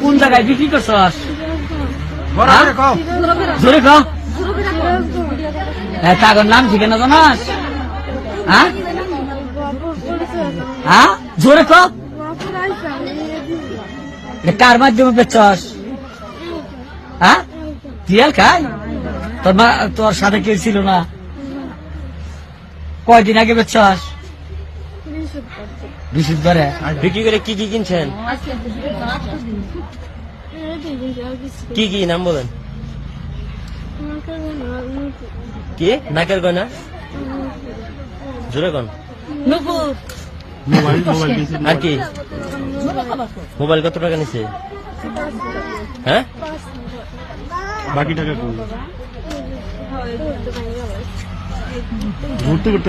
কোন জায়গায় বিক্রি করছস? জোরে ক। তাগর নাম ঠিকানা জানাস? হ্যাঁ হ্যাঁ জোরে ক। কার মাধ্যমে বেচছস? হ্যাঁ টিয়াল খায়? তোর সাথে কেউ ছিল না? কয়দিন আগে বেচছস? বৃহস্পতিবারে বিক্রি করে কি কি কিনছেন? কি কি নাম বলেন? কি নাকের গয়না? জোরে কোন? আর কি? মোবাইল কত টাকা নিছে? হ্যাঁ বাকি টাকা ঘুরতে ঘুরতে